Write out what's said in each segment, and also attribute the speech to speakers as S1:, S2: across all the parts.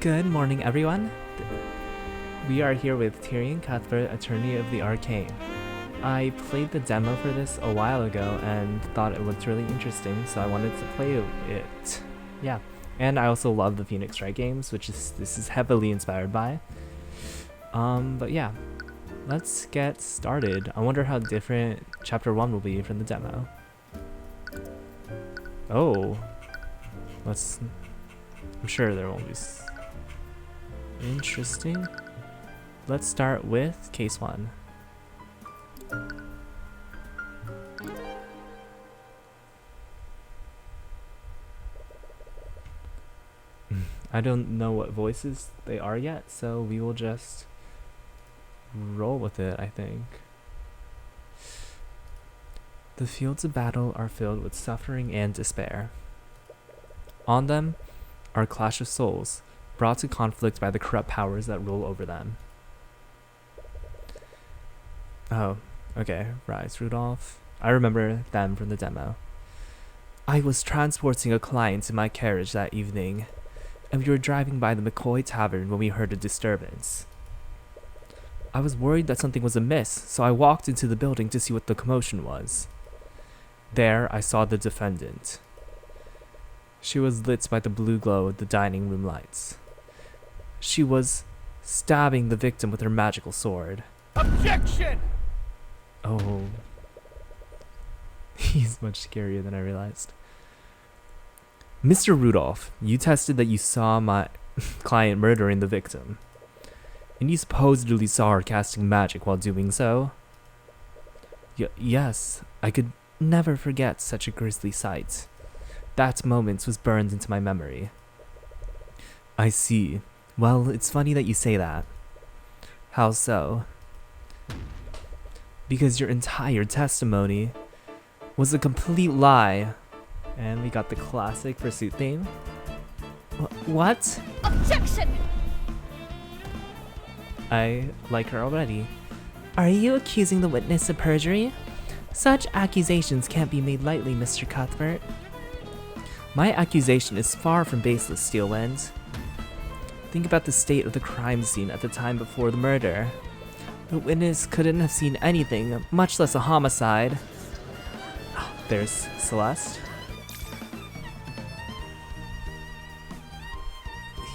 S1: Good morning, everyone. We are here with Tyrion, Cuthbert, Attorney of the Arcane. I played the demo for this a while ago and thought it looked really interesting, so I wanted to play it. Yeah, and I also love the Phoenix Wright games, this is heavily inspired by. But yeah, let's get started. I wonder how different Chapter 1 will be from the demo. Oh, I'm sure there won't be. Interesting. Let's start with case 1. I don't know what voices they are yet, so we will just roll with it, I think. The fields of battle are filled with suffering and despair. On them are clash of souls, brought to conflict by the corrupt powers that rule over them. Oh, okay, rise, Rudolph. I remember them from the demo. I was transporting a client in my carriage that evening, and we were driving by the McCoy tavern when we heard a disturbance. I was worried that something was amiss, so I walked into the building to see what the commotion was. There, I saw the defendant. She was lit by the blue glow of the dining room lights. She was stabbing the victim with her magical sword.
S2: Objection!
S1: Oh. He's much scarier than I realized. Mr. Rudolph, you tested that you saw my client murdering the victim. And you supposedly saw her casting magic while doing so? Yes, I could never forget such a grisly sight. That moment was burned into my memory. I see. Well, it's funny that you say that. How so? Because your entire testimony was a complete lie. And we got the classic pursuit theme. What?
S3: Objection!
S1: I like her already.
S4: Are you accusing the witness of perjury? Such accusations can't be made lightly, Mr. Cuthbert.
S1: My accusation is far from baseless, Steelwind. Think about the state of the crime scene at the time before the murder. The witness couldn't have seen anything, much less a homicide. Oh, there's Celeste.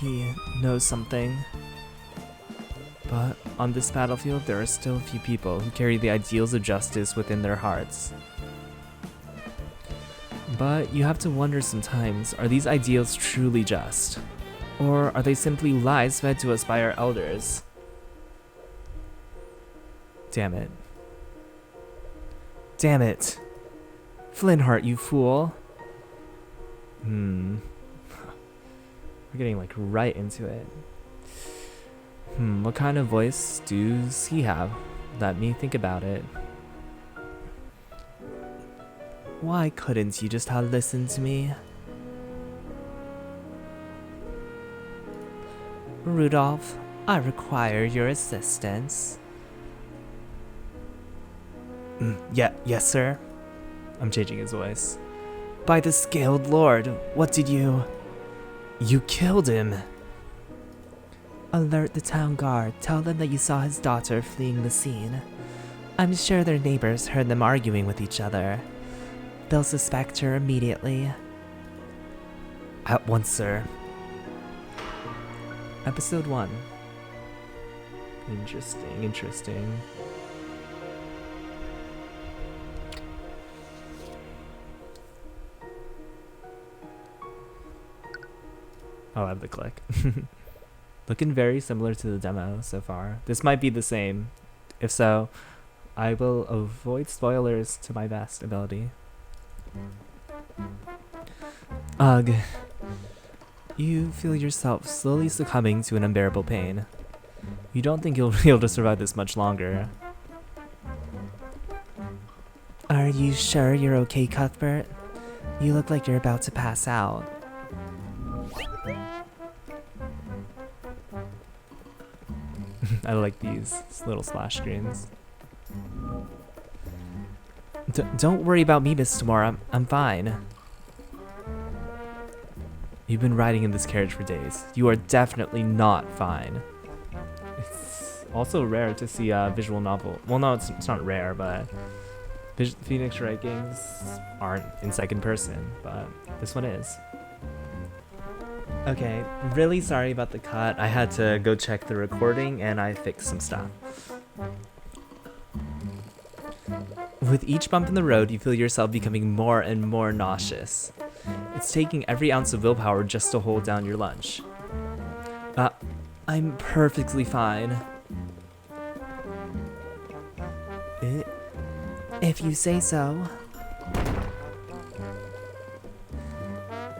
S1: He knows something. But on this battlefield, there are still a few people who carry the ideals of justice within their hearts. But you have to wonder sometimes, are these ideals truly just? Or are they simply lies fed to us by our elders? Damn it. Damn it. Flynnart, you fool. We're getting like right into it. What kind of voice does he have? Let me think about it. Why couldn't you just have listened to me?
S4: Rudolph, I require your assistance.
S1: Yes, sir. I'm changing his voice. By the Scaled Lord, what did you... You killed him.
S4: Alert the town guard. Tell them that you saw his daughter fleeing the scene. I'm sure their neighbors heard them arguing with each other. They'll suspect her immediately.
S1: At once, sir. Episode 1. Interesting. Oh, I have the click. Looking very similar to the demo so far. This might be the same. If so, I will avoid spoilers to my best ability. Ugh. You feel yourself slowly succumbing to an unbearable pain. You don't think you'll be able to survive this much longer.
S4: Are you sure you're okay, Cuthbert? You look like you're about to pass out.
S1: I like these little splash screens. Don't worry about me, Miss Tamora. I'm fine. You've been riding in this carriage for days. You are definitely not fine. It's also rare to see a visual novel. Well, no, it's not rare, but Phoenix Wright games aren't in second person, but this one is. Okay, really sorry about the cut. I had to go check the recording and I fixed some stuff. With each bump in the road, you feel yourself becoming more and more nauseous. It's taking every ounce of willpower just to hold down your lunch. I'm perfectly fine.
S4: If you say so.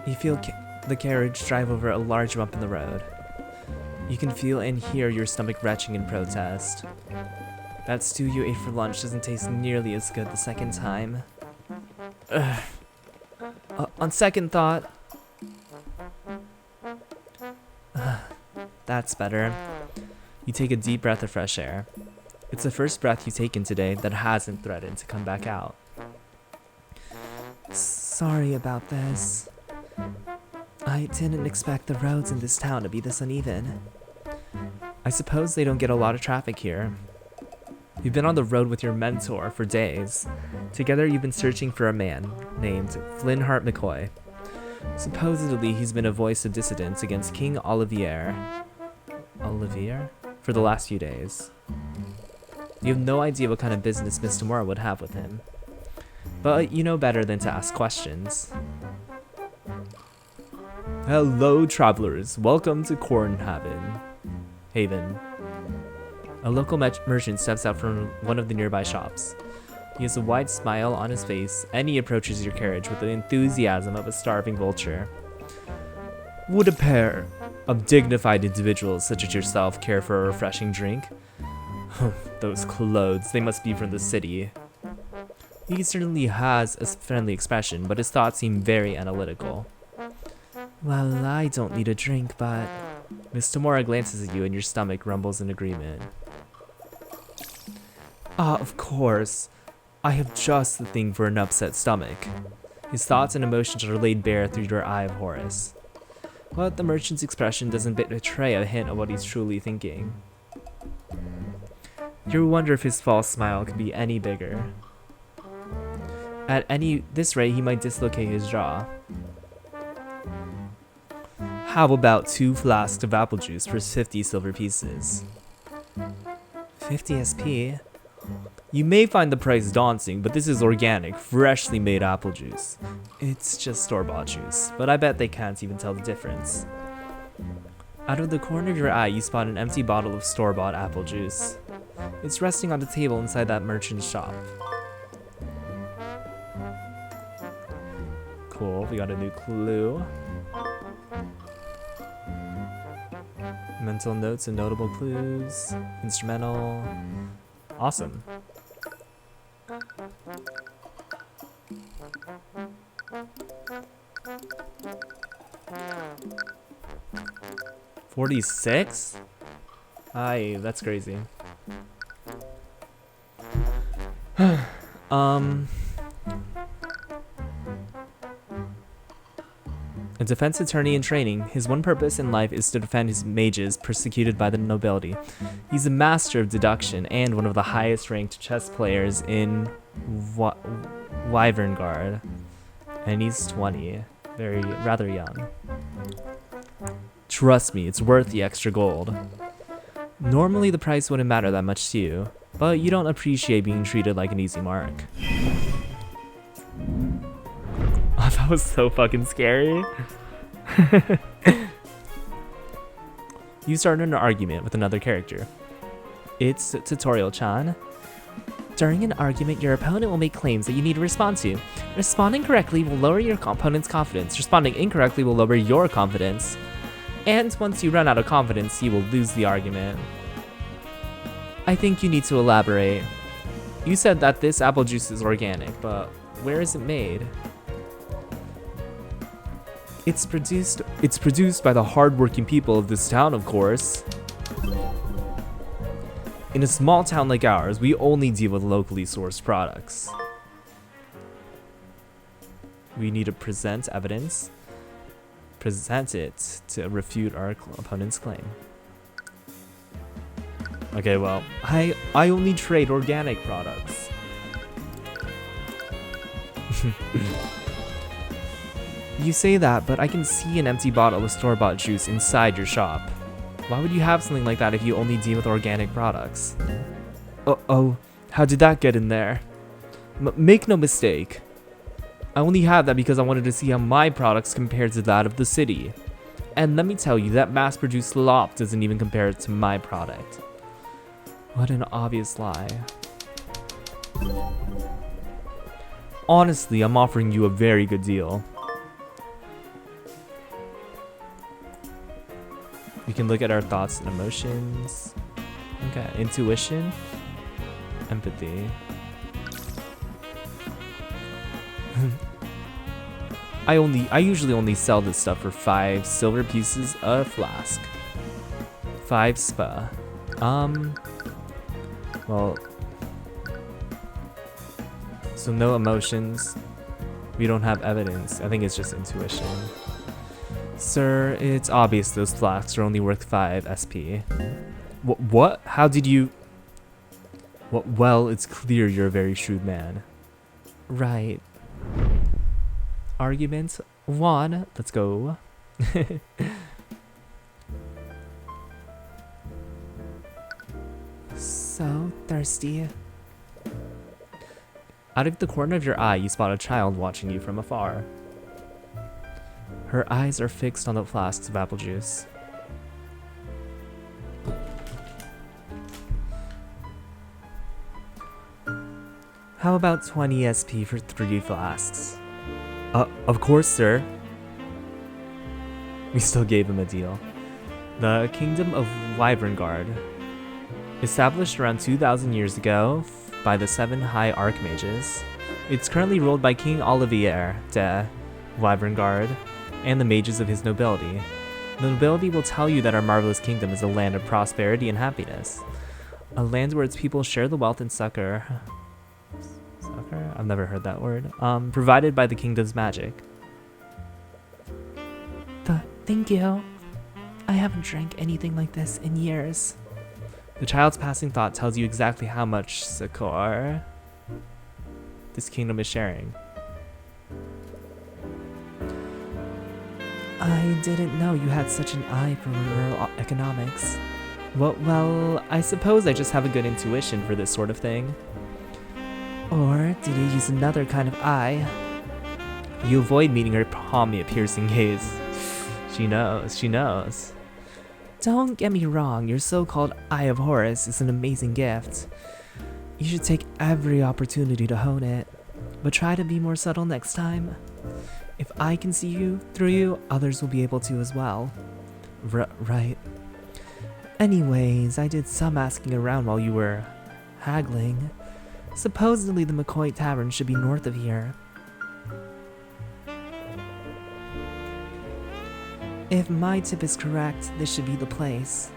S1: You feel the carriage drive over a large bump in the road. You can feel and hear your stomach retching in protest. That stew you ate for lunch doesn't taste nearly as good the second time. On second thought... That's better. You take a deep breath of fresh air. It's the first breath you've taken today that hasn't threatened to come back out.
S4: Sorry about this. I didn't expect the roads in this town to be this uneven.
S1: I suppose they don't get a lot of traffic here. You've been on the road with your mentor for days. Together you've been searching for a man named Flynnart McCoy. Supposedly he's been a voice of dissidence against King Olivier for the last few days. You have no idea what kind of business Mr. Moore would have with him. But you know better than to ask questions. Hello travelers, welcome to Cornhaven. A local merchant steps out from one of the nearby shops. He has a wide smile on his face, and he approaches your carriage with the enthusiasm of a starving vulture. Would a pair of dignified individuals such as yourself care for a refreshing drink? Those clothes, they must be from the city. He certainly has a friendly expression, but his thoughts seem very analytical.
S4: Well, I don't need a drink, but...
S1: Miss Tamora glances at you and your stomach rumbles in agreement. Of course. I have just the thing for an upset stomach. His thoughts and emotions are laid bare through your eye of Horus. But the merchant's expression doesn't betray a hint of what he's truly thinking. You wonder if his false smile could be any bigger. At this rate, he might dislocate his jaw. How about 2 flasks of apple juice for 50 silver pieces?
S4: 50 SP?
S1: You may find the price daunting, but this is organic, freshly made apple juice. It's just store-bought juice, but I bet they can't even tell the difference. Out of the corner of your eye, you spot an empty bottle of store-bought apple juice. It's resting on the table inside that merchant's shop. Cool, we got a new clue. Mental notes and notable clues. Instrumental. Awesome. $46? Aye, that's crazy. A defense attorney in training, his one purpose in life is to defend his mages persecuted by the nobility. He's a master of deduction and one of the highest ranked chess players in Wyverngard. And he's 20, rather young. Trust me, it's worth the extra gold. Normally the price wouldn't matter that much to you, but you don't appreciate being treated like an easy mark. Oh, that was so fucking scary. You start an argument with another character. It's Tutorial-chan.
S4: During an argument, your opponent will make claims that you need to respond to. Responding correctly will lower your opponent's confidence. Responding incorrectly will lower your confidence. And once you run out of confidence, you will lose the argument. I think you need to elaborate. You said that this apple juice is organic, but where is it made? It's produced by the hard-working people of this town, of course. In a small town like ours, we only deal with locally sourced products. We need to present evidence.
S1: present it to refute our opponent's claim. Okay, well, I only trade organic products. You say that, but I can see an empty bottle of store-bought juice inside your shop. Why would you have something like that if you only deal with organic products? Oh, how did that get in there? Make no mistake. I only have that because I wanted to see how my products compared to that of the city. And let me tell you, that mass-produced slop doesn't even compare to my product. What an obvious lie. Honestly, I'm offering you a very good deal. We can look at our thoughts and emotions. Okay, intuition, empathy. I usually only sell this stuff for 5 silver pieces a flask. 5 spa. Well, so no emotions. We don't have evidence. I think it's just intuition. Sir, it's obvious those flasks are only worth 5 SP. What? How did you... Well, it's clear you're a very shrewd man. Right. Argument 1. Let's go.
S4: So thirsty.
S1: Out of the corner of your eye, you spot a child watching you from afar. Her eyes are fixed on the flasks of apple juice. How about 20 SP for 3 flasks? Of course, sir. We still gave him a deal. The Kingdom of Wyverngard, established around 2,000 years ago by the 7 High Archmages. It's currently ruled by King Olivier de Wyverngard and the mages of his nobility. The nobility will tell you that our marvelous kingdom is a land of prosperity and happiness. A land where its people share the wealth and succor? I've never heard that word. Provided by the kingdom's magic.
S4: Thank you. I haven't drank anything like this in years.
S1: The child's passing thought tells you exactly how much succor this kingdom is sharing.
S4: I didn't know you had such an eye for rural economics.
S1: Well, I suppose I just have a good intuition for this sort of thing.
S4: Or did you use another kind of eye?
S1: You avoid meeting her palm piercing gaze. She knows.
S4: Don't get me wrong, your so-called Eye of Horus is an amazing gift. You should take every opportunity to hone it, but try to be more subtle next time. If I can see you through you, others will be able to as well.
S1: Right.
S4: Anyways, I did some asking around while you were haggling. Supposedly the McCoy Tavern should be north of here. If my tip is correct, this should be the place.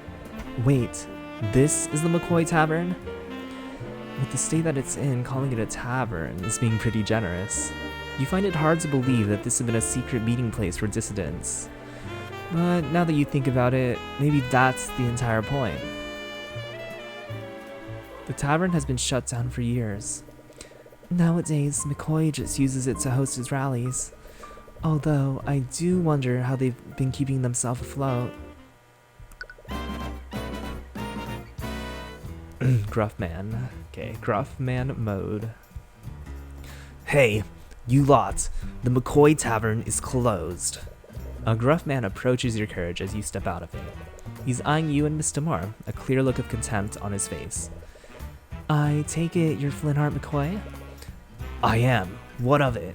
S1: Wait, this is the McCoy Tavern?
S4: With the state that it's in, calling it a tavern
S1: is being pretty generous. You find it hard to believe that this has been a secret meeting place for dissidents. But now that you think about it, maybe that's the entire point. The tavern has been shut down for years.
S4: Nowadays, McCoy just uses it to host his rallies. Although, I do wonder how they've been keeping themselves afloat.
S1: Gruff man. Okay, gruff man mode. Hey, you lot. The McCoy Tavern is closed. A gruff man approaches your carriage as you step out of it. He's eyeing you and Mr. Moore, a clear look of contempt on his face.
S4: I take it you're Flynnart McCoy?
S1: I am. What of it?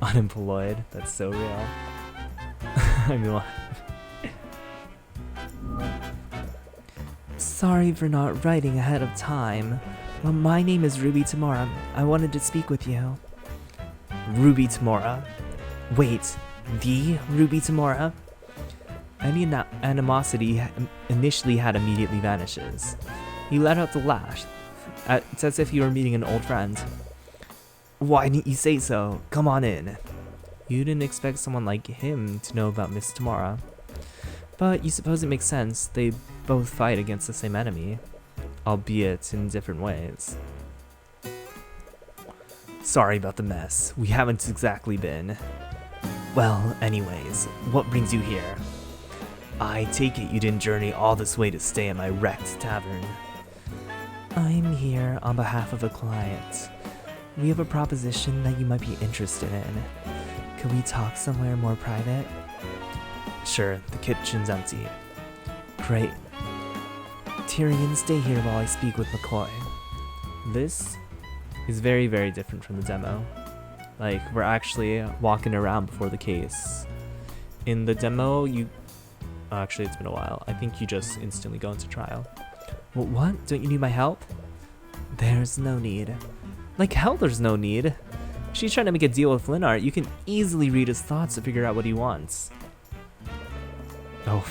S1: Unemployed. That's so real. I mean,
S4: Sorry for not writing ahead of time. Well, my name is Ruby Tamora. I wanted to speak with you.
S1: Ruby Tamora? Wait, the Ruby Tamora? Any animosity initially had immediately vanishes. He let out the laugh. It's as if you were meeting an old friend. Why didn't you say so? Come on in. You didn't expect someone like him to know about Miss Tamara. But you suppose it makes sense. They both fight against the same enemy, albeit in different ways. Sorry about the mess. We haven't exactly been. Well, anyways, what brings you here? I take it you didn't journey all this way to stay at my wrecked tavern. I'm here on behalf of a client. We have a proposition that you might be interested in. Could we talk somewhere more private? Sure, the kitchen's empty. Great. Tyrion, stay here while I speak with McCoy. This is very, very different from the demo. Like, we're actually walking around before the case. In the demo, actually, it's been a while. I think you just instantly go into trial. Well, what? Don't you need my help? There's no need. Like hell, there's no need. She's trying to make a deal with Flynnart. You can easily read his thoughts to figure out what he wants. Oh.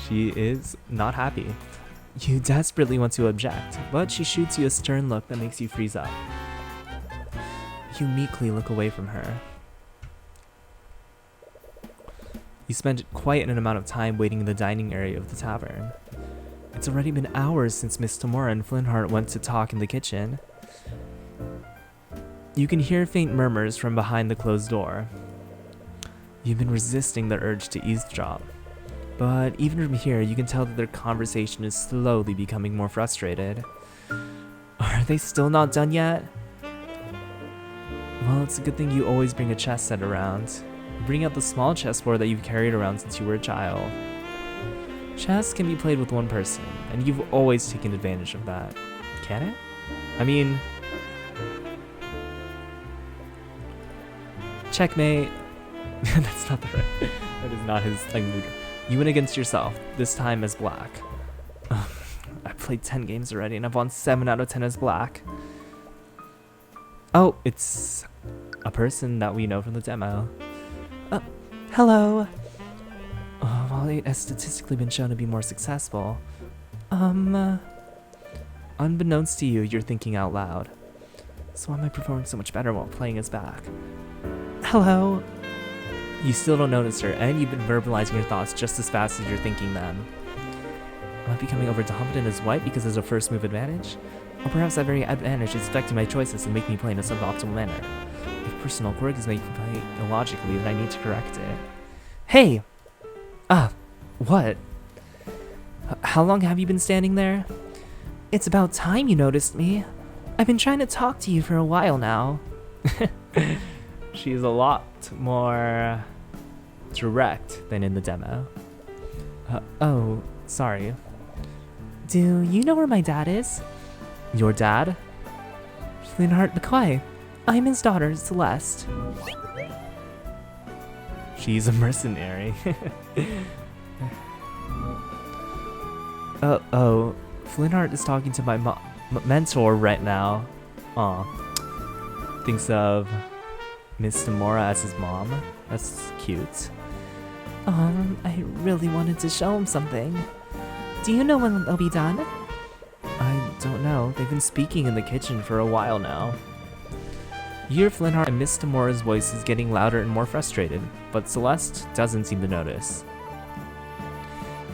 S1: She is not happy. You desperately want to object, but she shoots you a stern look that makes you freeze up. You meekly look away from her. You spend quite an amount of time waiting in the dining area of the tavern. It's already been hours since Miss Tamara and Flynnart went to talk in the kitchen. You can hear faint murmurs from behind the closed door. You've been resisting the urge to eavesdrop, but even from here you can tell that their conversation is slowly becoming more frustrated. Are they still not done yet? Well, it's a good thing you always bring a chess set around. Bring out the small chessboard that you've carried around since you were a child. Chess can be played with one person, and you've always taken advantage of that. Can it? I mean... Checkmate. That's not the right... That is not his language. You win against yourself, this time as black. I've played 10 games already, and I've won 7 out of 10 as black. Oh, it's a person that we know from the demo. Hello. While it has statistically been shown to be more successful, unbeknownst to you, you're thinking out loud. So why am I performing so much better while playing as back? Hello. You still don't notice her, and you've been verbalizing your thoughts just as fast as you're thinking them. Am I becoming overconfident as white because there's a first move advantage? Or perhaps that very advantage is affecting my choices and making me play in a suboptimal manner. If personal quirk is making me play illogically, then I need to correct it. Hey! What? How long have you been standing there? It's about time you noticed me. I've been trying to talk to you for a while now. She's a lot more direct than in the demo. Oh, sorry. Do you know where my dad is? Your dad? Flynnart McCoy. I'm his daughter, Celeste. She's a mercenary. Oh, Flynnart is talking to my mentor right now. Aw. Thinks of Miss Tamara as his mom. That's cute. I really wanted to show him something. Do you know when they'll be done? I don't know. They've been speaking in the kitchen for a while now. You hear Flynnart and Miss Tamara's voice is getting louder and more frustrated, but Celeste doesn't seem to notice.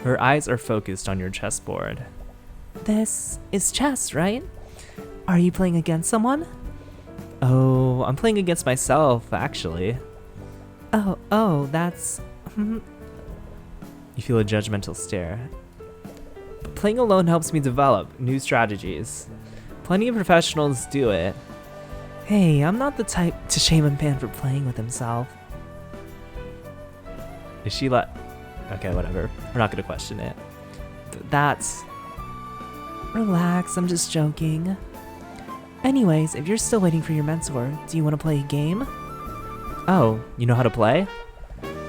S1: Her eyes are focused on your chessboard. This is chess, right? Are you playing against someone? Oh, I'm playing against myself, actually. Oh, that's... You feel a judgmental stare. But playing alone helps me develop new strategies. Plenty of professionals do it. Hey, I'm not the type to shame a man for playing with himself. Is she Okay, whatever. We're not gonna question it. That's... Relax, I'm just joking. Anyways, if you're still waiting for your mentor, do you want to play a game? Oh, you know how to play?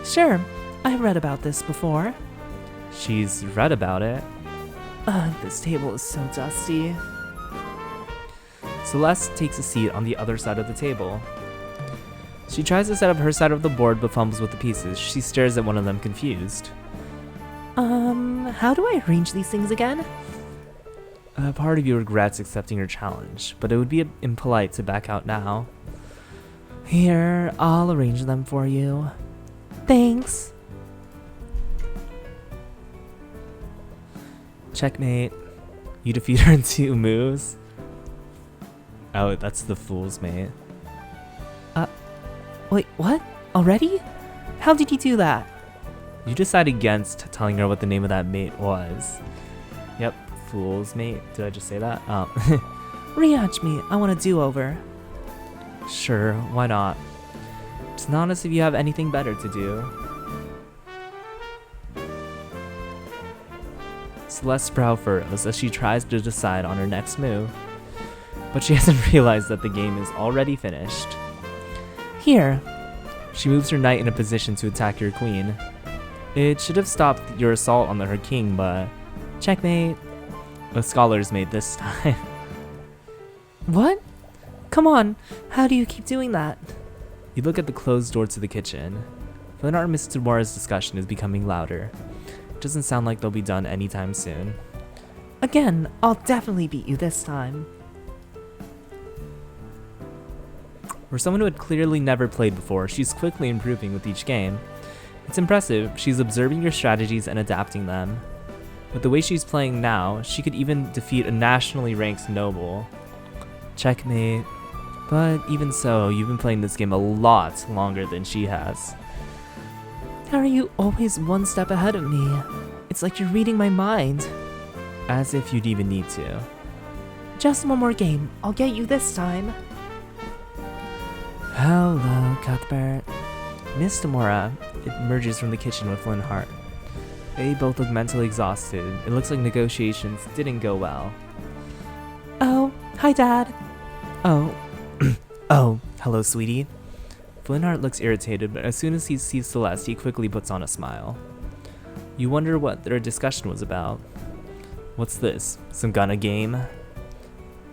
S1: Sure, I've read about this before. She's read about it? This table is so dusty. Celeste takes a seat on the other side of the table. She tries to set up her side of the board but fumbles with the pieces. She stares at one of them confused. How do I arrange these things again? A part of you regrets accepting her challenge, but it would be impolite to back out now.
S4: Here, I'll arrange them for you. Thanks.
S1: Checkmate. You defeat her in 2 moves. Oh, that's the fool's mate.
S4: Wait, what? Already? How did you do that?
S1: You decide against telling her what the name of that mate was. Yep, fool's mate. Did I just say that?
S4: Rematch me. I want a do-over.
S1: Sure, why not? Just notice if you have anything better to do. Celeste's brow furrows as she tries to decide on her next move, but she hasn't realized that the game is already finished.
S4: Here.
S1: She moves her knight in a position to attack your queen. It should have stopped your assault on her king, but
S4: Checkmate.
S1: a scholar's mate this time.
S4: What? Come on. How do you keep doing that?
S1: You look at the closed door to the kitchen. Flynnart and Mr. Mora's discussion is becoming louder. It doesn't sound like they'll be done anytime soon.
S4: Again, I'll definitely beat you this time.
S1: For someone who had clearly never played before, she's quickly improving with each game. It's impressive, she's observing your strategies and adapting them. With the way she's playing now, she could even defeat a nationally ranked noble. Checkmate. But even so, you've been playing this game a lot longer than she has.
S4: How are you always one step ahead of me? It's like you're reading my mind.
S1: As if you'd even need to.
S4: Just one more game. I'll get you this time.
S1: Hello, Cuthbert. Miss Tamora emerges from the kitchen with Flynnart. They both look mentally exhausted. It looks like negotiations didn't go well.
S4: Oh, hi, Dad.
S1: Oh. Oh, hello, sweetie. Flynnart looks irritated, but as soon as he sees Celeste, he quickly puts on a smile. You wonder what their discussion was about. What's this? Some kind of game?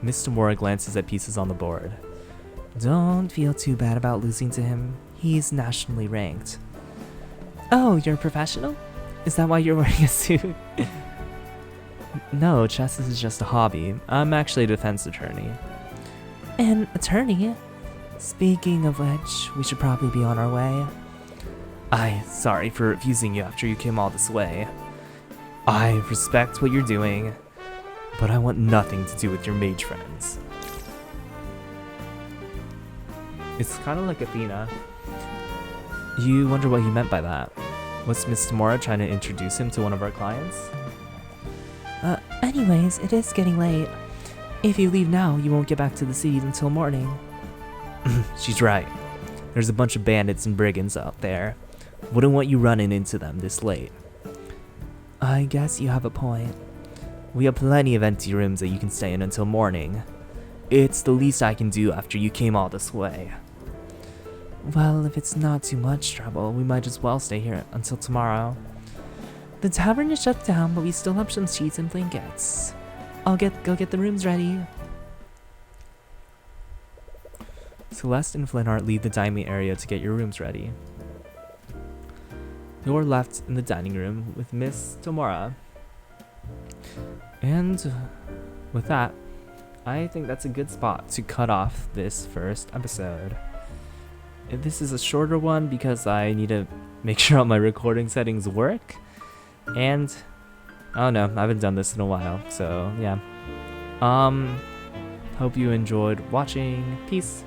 S1: Miss Tamora glances at pieces on the board.
S4: Don't feel too bad about losing to him. He's nationally ranked. Oh, you're a professional? Is that why you're wearing a suit?
S1: No, chess is just a hobby. I'm actually a defense attorney.
S4: An attorney? Speaking of which, we should probably be on our way.
S1: Sorry for refusing you after you came all this way. I respect what you're doing, but I want nothing to do with your mage friends. It's kind of like Athena. You wonder what he meant by that. Was Miss Tamora trying to introduce him to one of our clients?
S4: Anyways, it is getting late. If you leave now, you won't get back to the city until morning.
S1: She's right. There's a bunch of bandits and brigands out there. Wouldn't want you running into them this late.
S4: I guess you have a point.
S1: We have plenty of empty rooms that you can stay in until morning. It's the least I can do after you came all this way.
S4: Well, if it's not too much trouble, we might as well stay here until tomorrow. The tavern is shut down, but we still have some sheets and blankets. I'll go get the rooms ready.
S1: Celeste and Flynnart leave the dining area to get your rooms ready. You're left in the dining room with Miss Tamora. And with that, I think that's a good spot to cut off this first episode. This is a shorter one because I need to make sure all my recording settings work. And I don't know, I haven't done this in a while, so yeah. Hope you enjoyed watching. Peace.